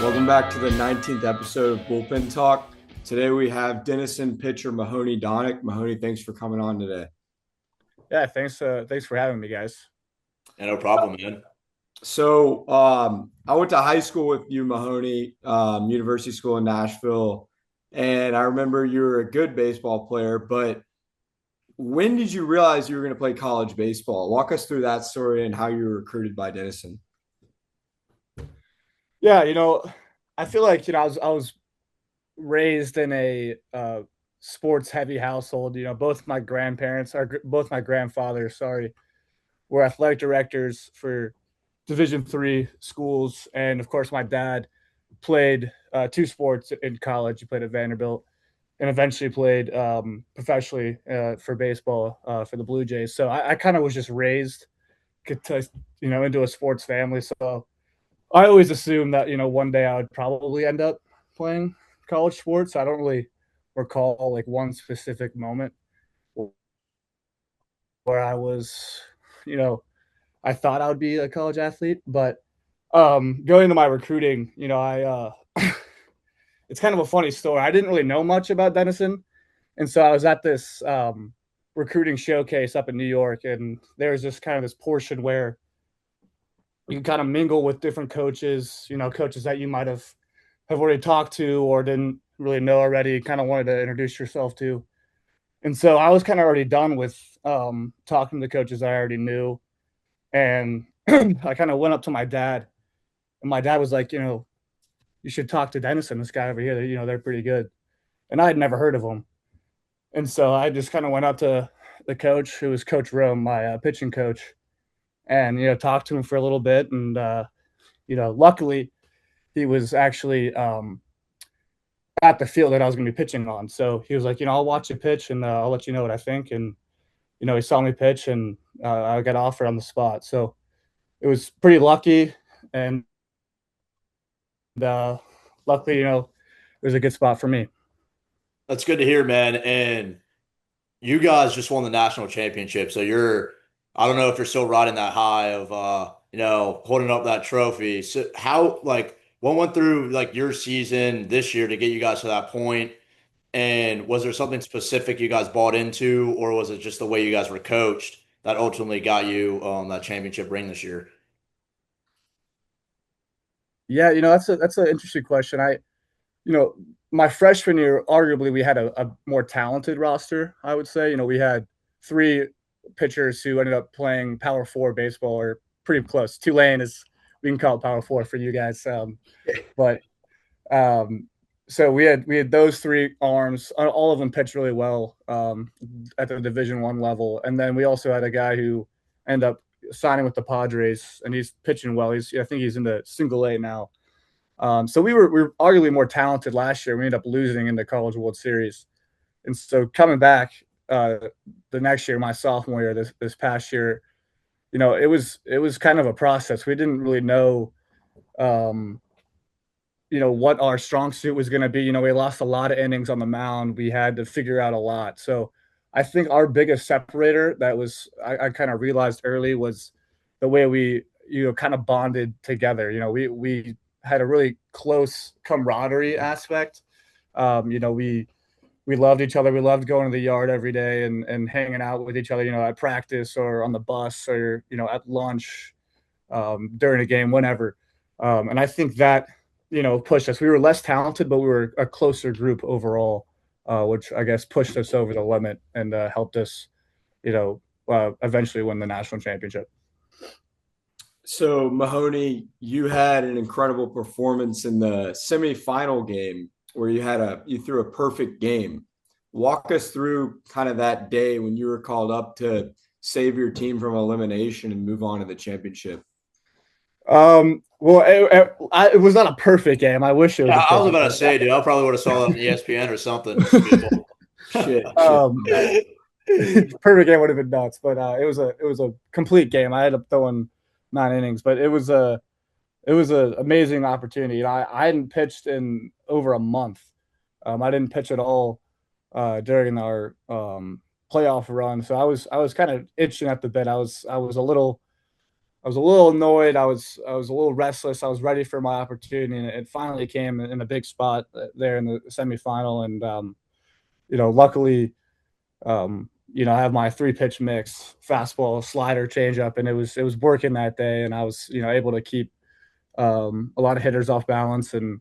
Welcome back to the 19th episode of Bullpen Talk. Today we have Denison pitcher Mahoney Daunic. Mahoney, thanks for coming on today. Yeah, thanks for having me, guys. Yeah, no problem, man. So I went to high school with you, Mahoney, University School in Nashville, and I remember you were a good baseball player, but when did you realize you were going to play college baseball? Walk us through that story and how you were recruited by Denison. Yeah, I feel like I was raised in a sports heavy household. Both my grandparents or both my grandfathers, sorry, were athletic directors for Division III schools, and of course, my dad played two sports in college. He played at Vanderbilt, and eventually played professionally for baseball for the Blue Jays. So I kind of was just raised to, into a sports family. So I always assumed that one day I would probably end up playing college sports. I don't really recall like one specific moment where I was, you know, I thought I would be a college athlete, but going to my recruiting, I it's kind of a funny story. I didn't really know much about Denison, and so I was at this recruiting showcase up in New York, and there's this kind of this portion where you can kind of mingle with different coaches, coaches that you might have already talked to or didn't really know already, kind of wanted to introduce yourself to. And so I was kind of already done with talking to the coaches I already knew. And I kind of went up to my dad, and my dad was like, you should talk to Denison, this guy over here. They're pretty good. And I had never heard of him. And so I just kind of went up to the coach, who was Coach Rome, my pitching coach, and, talked to him for a little bit. And, luckily he was actually at the field that I was going to be pitching on. So he was like, I'll watch you pitch, and I'll let you know what I think. And, he saw me pitch, and I got offered on the spot. So it was pretty lucky. And luckily, it was a good spot for me. That's good to hear, man. And you guys just won the national championship. So I don't know if you're still riding that high of, holding up that trophy. So what went through like your season this year to get you guys to that point? And was there something specific you guys bought into, or was it just the way you guys were coached that ultimately got you that championship ring this year? Yeah, that's an interesting question. My freshman year, arguably, we had a more talented roster, I would say. We had three pitchers who ended up playing Power Four baseball, or pretty close. Tulane is, we can call it Power Four for you guys. But so we had those three arms. All of them pitched really well at the Division I level, and then we also had a guy who ended up signing with the Padres, and he's pitching well. I think he's in the Single A now. So we were arguably more talented last year. We ended up losing in the College World Series, and so coming back the next year, my sophomore year, this past year, it was kind of a process. We didn't really know, what our strong suit was going to be. We lost a lot of innings on the mound. We had to figure out a lot. So I think our biggest separator that was I kind of realized early was the way we kind of bonded together. We had a really close camaraderie aspect. We loved each other. We loved going to the yard every day and hanging out with each other, at practice or on the bus or, at lunch, during a game, whenever. And I think that, pushed us. We were less talented, but we were a closer group overall, which I guess pushed us over the limit and helped us, eventually win the national championship. So, Mahoney, you had an incredible performance in the semifinal game where you threw a perfect game. Walk us through kind of that day when you were called up to save your team from elimination and move on to the championship. Well, it was not a perfect game. I wish it was. Yeah, I was about to say, dude, I probably would have saw that on ESPN or something. Shit. Perfect game would have been nuts, but it was a complete game. I ended up throwing 9 innings, but it was an amazing opportunity. I hadn't pitched in over a month. I didn't pitch at all during our playoff run, so I was kind of itching at the bit. I was a little was a little annoyed. I was a little restless. I was ready for my opportunity, and it finally came in a big spot there in the semifinal. And luckily, I have my 3-pitch mix: fastball, slider, changeup, and it was working that day. And I was able to keep a lot of hitters off balance and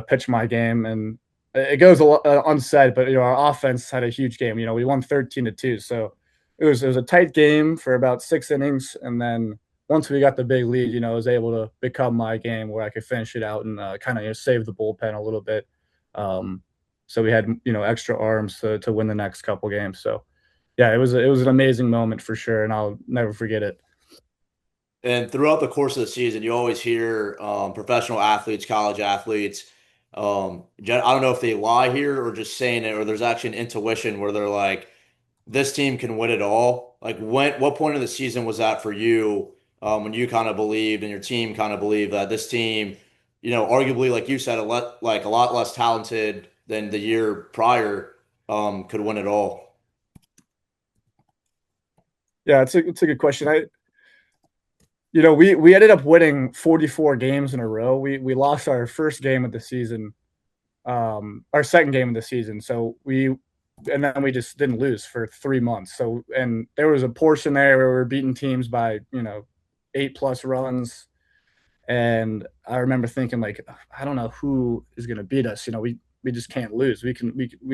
pitch my game. And it goes a lot unsaid, but our offense had a huge game. We won 13-2, so it was a tight game for about 6 innings, and then once we got the big lead, I was able to become my game where I could finish it out and kind of save the bullpen a little bit. So we had extra arms to win the next couple games. So yeah, it was an amazing moment for sure, and I'll never forget it. And throughout the course of the season, you always hear professional athletes, college athletes. I don't know if they lie here or just saying it, or there's actually an intuition where they're like, "This team can win it all." Like, what point of the season was that for you when you kind of believed and your team kind of believed that this team, arguably, like you said, a lot less talented than the year prior, could win it all? Yeah, it's a good question. We ended up winning 44 games in a row. We lost our first game of the season, our second game of the season. And then we just didn't lose for 3 months. So, and there was a portion there where we were beating teams by 8+ runs. And I remember thinking, like, I don't know who is going to beat us. We just can't lose. We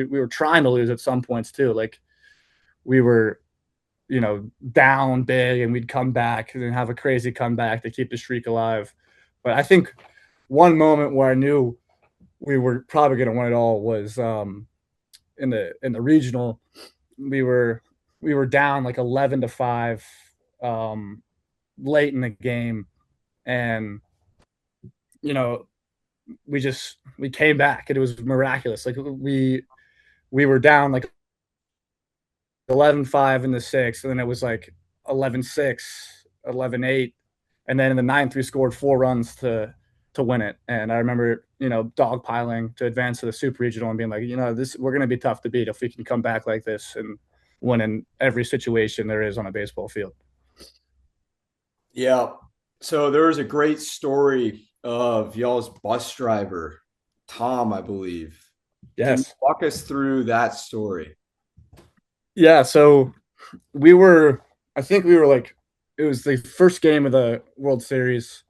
were trying to lose at some points too. Like, we were down big, and we'd come back and have a crazy comeback to keep the streak alive. But I think one moment where I knew we were probably going to win it all was in the regional. We were down like 11-5 late in the game, and we came back, and it was miraculous. Like, we were down like 11-5 in the sixth, and then it was like 11-6, 11-8, and then in the ninth we scored 4 runs to win it. And I remember dogpiling to advance to the super regional and being like, we're going to be tough to beat if we can come back like this and win in every situation there is on a baseball field. Yeah. So there was a great story of y'all's bus driver, Tom, I believe. Can you Yes. walk us through that story? Yeah, so I think we were like, it was the first game of the World Series,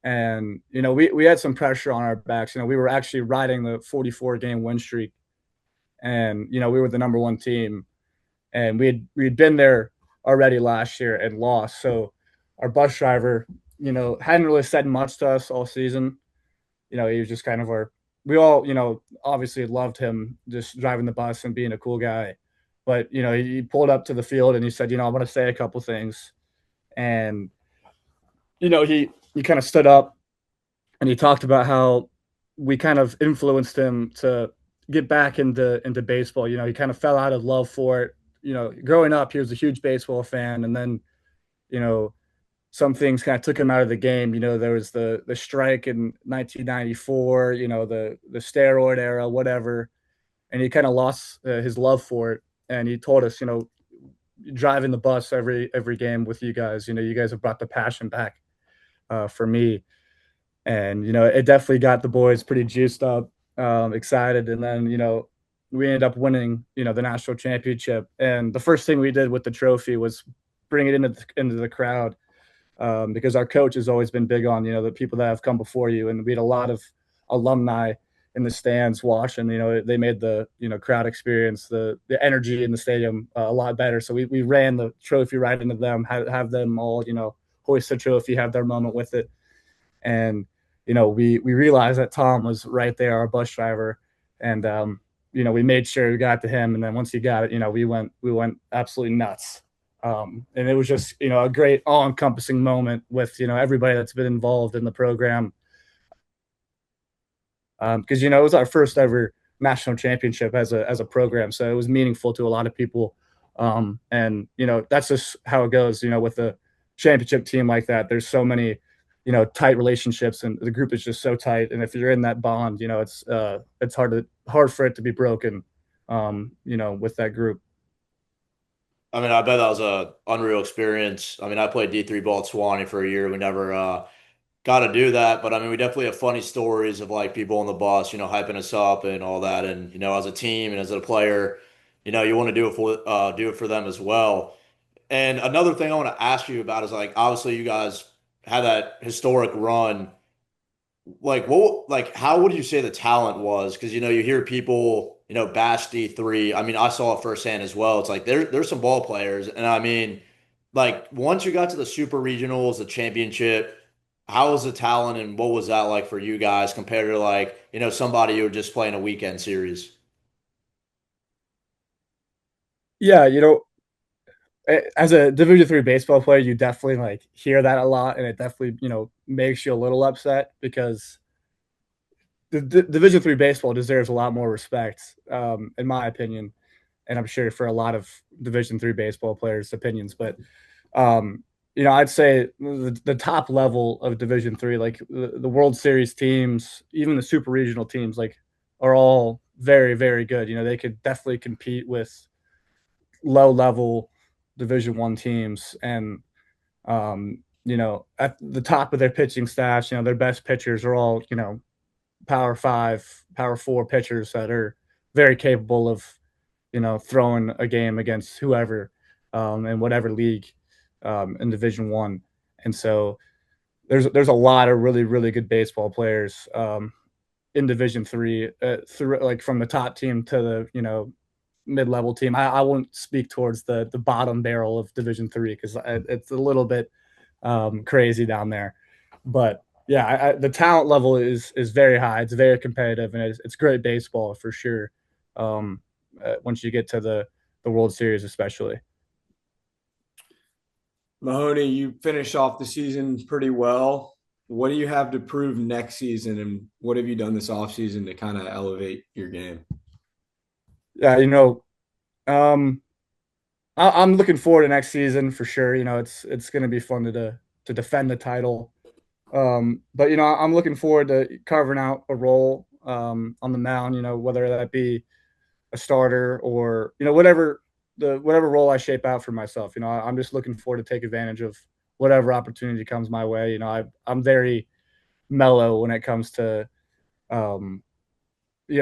and we had some pressure on our backs. We were actually riding the 44-game win streak, and we were the number one team, and we'd been there already last year and lost. So our bus driver, hadn't really said much to us all season. He was just kind of we all, obviously loved him just driving the bus and being a cool guy. But, he pulled up to the field and he said, I want to say a couple things. And, he kind of stood up and he talked about how we kind of influenced him to get back into baseball. He kind of fell out of love for it. Growing up, he was a huge baseball fan. And then, some things kind of took him out of the game. There was the strike in 1994, the steroid era, whatever. And he kind of lost his love for it. And he told us, driving the bus every game with you guys, you guys have brought the passion back for me. And, it definitely got the boys pretty juiced up, excited. And then, we ended up winning, the national championship. And the first thing we did with the trophy was bring it into the crowd, because our coach has always been big on, the people that have come before you. And we had a lot of alumni in the stands watching. They made the crowd experience, the energy in the stadium a lot better. So we ran the trophy right into them, have them all hoist the trophy, have their moment with it. And we realized that Tom was right there, our bus driver, and we made sure we got to him. And then once he got it, we went absolutely nuts. And it was just a great all-encompassing moment with everybody that's been involved in the program. Because it was our first ever national championship as a program, so it was meaningful to a lot of people. And that's just how it goes. With a championship team like that, there's so many tight relationships, and the group is just so tight. And if you're in that bond, it's hard for it to be broken. With that group. I mean, I bet that was a unreal experience. I mean, I played D3 ball at Swanee for a year. We never got to do that, but I mean, we definitely have funny stories of like people on the bus, hyping us up and all that. And as a team and as a player, you want to do it for them as well. And another thing I want to ask you about is like obviously you guys had that historic run. How would you say the talent was? Because you hear people, bash D3. I mean, I saw it firsthand as well. It's like there's some ball players, and I mean, like once you got to the super regionals, the championship, how was the talent and what was that like for you guys compared to like, somebody who were just playing a weekend series? Yeah, as a Division 3 baseball player, you definitely like hear that a lot, and it definitely makes you a little upset because the Division 3 baseball deserves a lot more respect, in my opinion, and I'm sure for a lot of Division 3 baseball players' opinions. But I'd say the top level of Division 3, like the World Series teams, even the super regional teams, like are all very, very good. They could definitely compete with low level Division 1 teams, and at the top of their pitching staffs, their best pitchers are all Power 5, Power 4 pitchers that are very capable of throwing a game against whoever, in whatever league, in Division 1. And so there's a lot of really, really good baseball players, in Division 3, through like from the top team to the mid-level team. I won't speak towards the bottom barrel of Division 3 because it's a little bit crazy down there. But yeah, the talent level is very high. It's very competitive, and it's great baseball for sure. Once you get to the World Series, especially. Mahoney, you finished off the season pretty well. What do you have to prove next season, and what have you done this offseason to kind of elevate your game? Yeah, um, I'm looking forward to next season for sure. It's going to be fun to defend the title. But I'm looking forward to carving out a role on the mound. Whether that be a starter or whatever role I shape out for myself. I'm just looking forward to take advantage of whatever opportunity comes my way. I'm very mellow when it comes to um,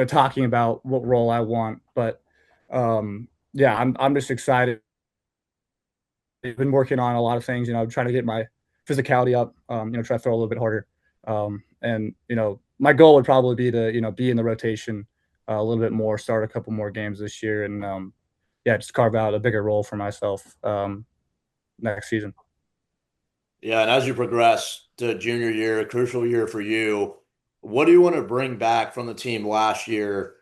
talking about what role I want, but yeah, I'm just excited. I've been working on a lot of things. Trying to get my physicality up. Try to throw a little bit harder. And my goal would probably be to be in the rotation a little bit more, start a couple more games this year, and yeah, just carve out a bigger role for myself next season. Yeah, and as you progress to junior year, a crucial year for you, what do you want to bring back from the team last year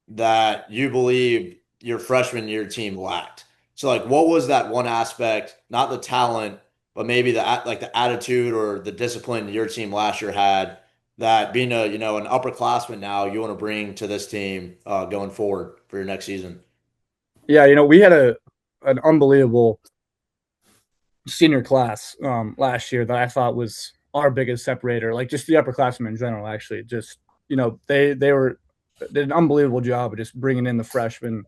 that you believe your freshman year team lacked? So like what was that one aspect, not the talent, but maybe the attitude or the discipline your team last year had that being an upperclassman now you want to bring to this team going forward for your next season? Yeah, we had an unbelievable senior class last year that I thought was our biggest separator, like just the upperclassmen in general. Actually, just they did an unbelievable job of just bringing in the freshmen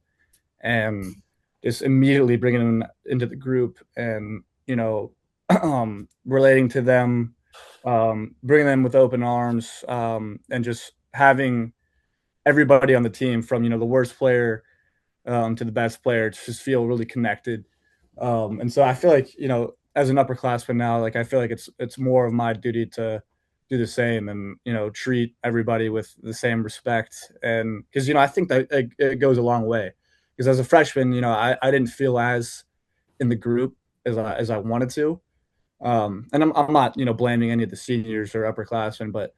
and just immediately bringing them into the group and relating to them, bringing them with open arms, and just having everybody on the team from the worst player to the best player to just feel really connected. And so I feel like as an upperclassman now, like I feel like it's more of my duty to do the same and treat everybody with the same respect. And because I think that it goes a long way. Because as a freshman, I didn't feel as in the group as I wanted to. And I'm not blaming any of the seniors or upperclassmen, but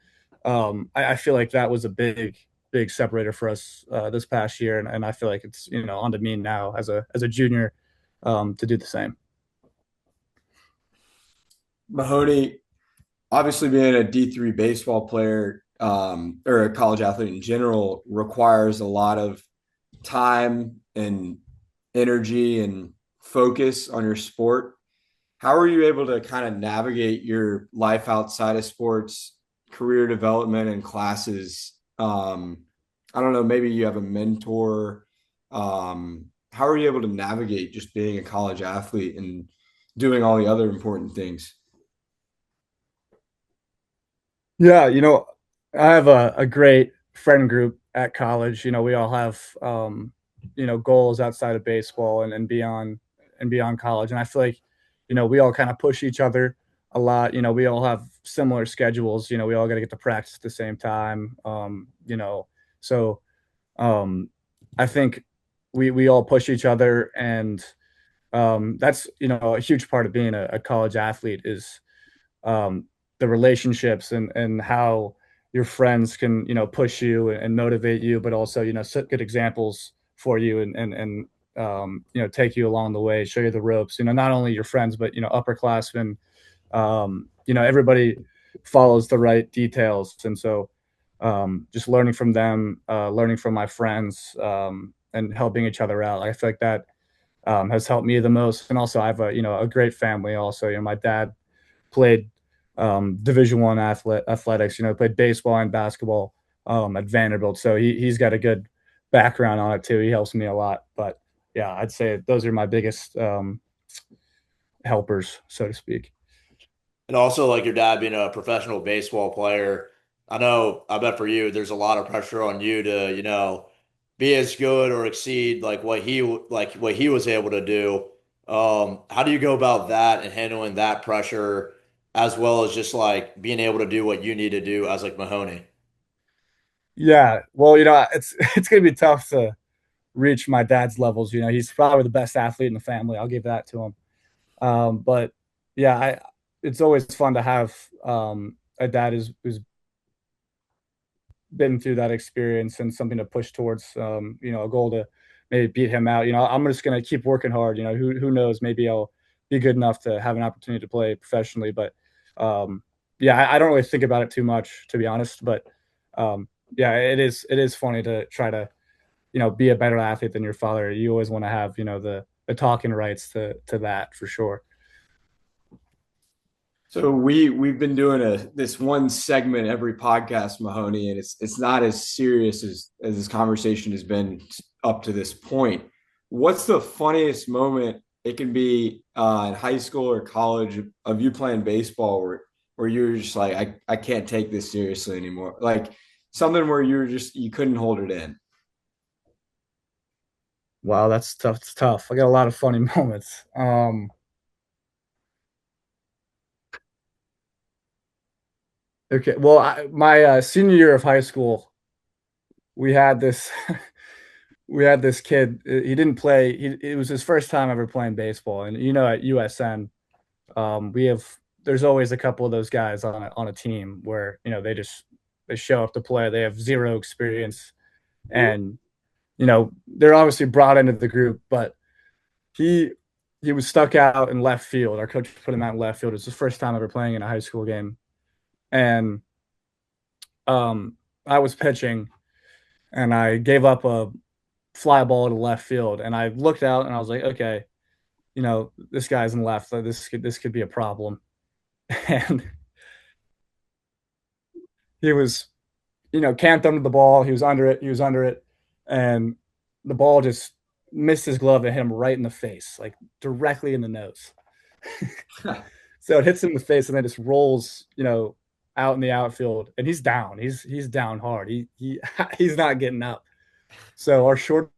I feel like that was a big separator for us this past year, and I feel like it's onto me now as a junior to do the same. Mahoney, obviously being a D3 baseball player, or a college athlete in general, requires a lot of time and energy and focus on your sport. How are you able to kind of navigate your life outside of sports, career development, and classes? I don't know, maybe you have a mentor. how are you able to navigate just being a college athlete and doing all the other important things? Yeah, I have a great friend group at college. We all have goals outside of baseball and beyond college. And I feel like, we all kind of push each other a lot. We all have similar schedules. We all got to get to practice at the same time. So I think we all push each other, and that's a huge part of being a college athlete is um, the relationships and how your friends can push you and motivate you, but also set good examples for you and take you along the way, show you the ropes. Not only your friends, but upperclassmen. Everybody follows the right details, and so just learning from them, learning from my friends, and helping each other out. I feel like that has helped me the most. And also, I have a great family. Also, my dad played Division One athletics. Played baseball and basketball at Vanderbilt, so he's got a good background on it too. He helps me a lot. But yeah, I'd say those are my biggest helpers, so to speak. And also, like your dad being a professional baseball player, I bet for you, there's a lot of pressure on you to, be as good or exceed like what he was able to do. How do you go about that and handling that pressure, as well as just like being able to do what you need to do as like Mahoney? Yeah, well, it's gonna be tough to reach my dad's levels. He's probably the best athlete in the family. I'll give that to him. But yeah, it's always fun to have a dad who's been through that experience and something to push towards. A goal to maybe beat him out. I'm just gonna keep working hard. Who knows? Maybe I'll be good enough to have an opportunity to play professionally. But yeah, I don't really think about it too much, to be honest. But yeah, it is funny to try to be a better athlete than your father. You always want to have the talking rights to that for sure. So we've been doing this one segment every podcast, Mahoney, and it's not as serious as this conversation has been up to this point. What's the funniest moment? It can be in high school or college of you playing baseball where you're just like, I can't take this seriously anymore. Like something where you couldn't hold it in. Wow, that's tough. It's tough. I got a lot of funny moments. Okay, well, my senior year of high school, we had this we had this kid. He didn't play. It was his first time ever playing baseball, and at USN, we have there's always a couple of those guys on a team where they show up to play. They have zero experience, and they're obviously brought into the group, but he he was stuck out in left field. Our coach put him out in left field. It's his first time ever playing in a high school game, and I was pitching, and I gave up a fly ball to left field, and I looked out and I was like, okay, this guy's in left. So this could be a problem. And he was, camped under the ball. He was under it. He was under it, and the ball just missed his glove and hit him right in the face, like directly in the nose. So it hits him in the face and then just rolls, out in the outfield, and he's down. He's down hard. He he's not getting up. So our shortstop,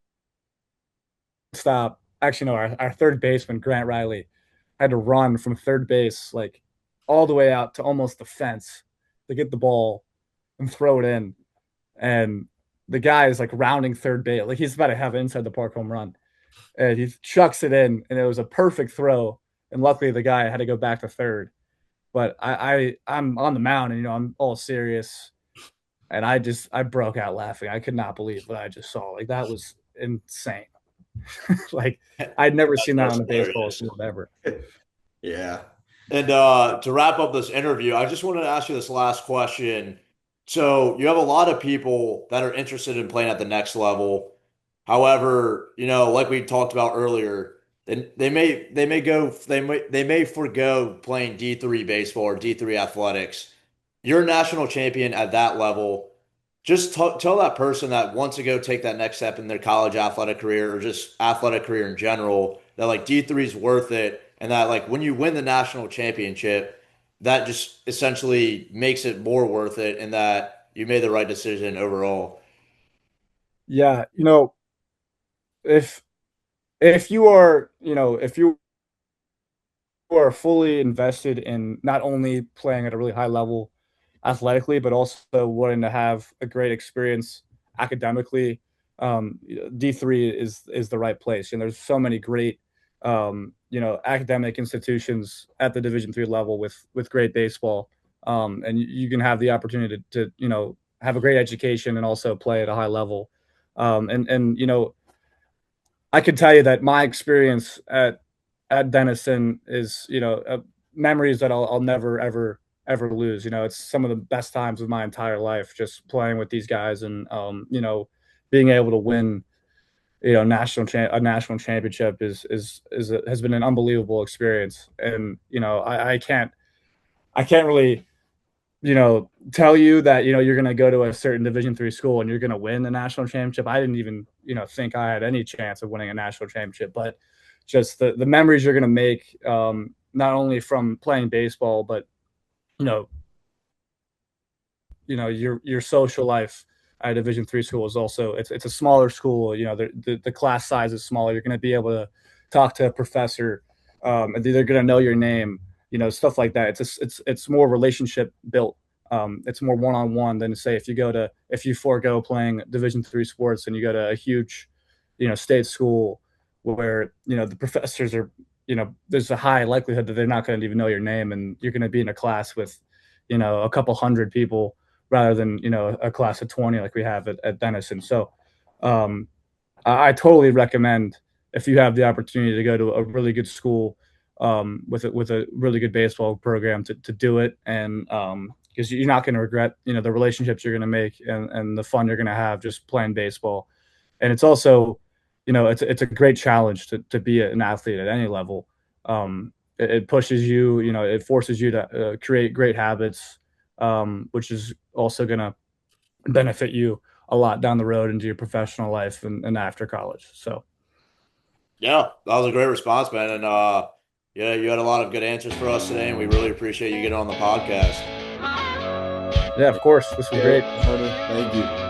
actually no, our third baseman Grant Riley had to run from third base like all the way out to almost the fence to get the ball and throw it in. And the guy is like rounding third base, like he's about to have an inside the park home run, and he chucks it in, and it was a perfect throw. And luckily, the guy had to go back to third. But I'm on the mound, and I'm all serious, and I broke out laughing. I could not believe what I just saw. Like that was insane. Like I'd never seen that That's on a baseball hilarious. field ever. Yeah. And to wrap up this interview, I just wanted to ask you this last question. So you have a lot of people that are interested in playing at the next level. However, like we talked about earlier, they may forego playing D3 baseball or D3 athletics. You're a national champion at that level. just tell that person that wants to go take that next step in their college athletic career or just athletic career in general that like D3 is worth it, and that like when you win the national championship, that just essentially makes it more worth it, and that you made the right decision overall. Yeah, if you are, if you are fully invested in not only playing at a really high level athletically, but also wanting to have a great experience academically, D3 is the right place. And there's so many great, academic institutions at the Division III level with great baseball, and you can have the opportunity to have a great education and also play at a high level. And I can tell you that my experience at Denison is, memories that I'll never ever lose. It's some of the best times of my entire life just playing with these guys and being able to win, a national championship has been an unbelievable experience. And I can't really tell you that you're going to go to a certain Division III school and you're going to win the national championship. I didn't even think I had any chance of winning a national championship, but just the memories you're going to make, not only from playing baseball, but you know your social life at a Division III school is also, it's a smaller school. The class size is smaller. You're going to be able to talk to a professor, and they're going to know your name, stuff like that. It's more relationship built. It's more one-on-one than, say, if you forego playing Division III sports and you go to a huge state school where the professors are, there's a high likelihood that they're not going to even know your name, and you're going to be in a class with a couple hundred people rather than a class of 20 like we have at Denison. So I totally recommend, if you have the opportunity to go to a really good school, with a really good baseball program, to do it. And because you're not going to regret the relationships you're going to make, and the fun you're going to have just playing baseball. And it's also it's a great challenge to be an athlete at any level. It pushes you, it forces you to create great habits, which is also going to benefit you a lot down the road into your professional life and after college. So, Yeah, that was a great response, man. And yeah, you had a lot of good answers for us today, and we really appreciate you getting on the podcast. yeah, of course, this was great. Thank you.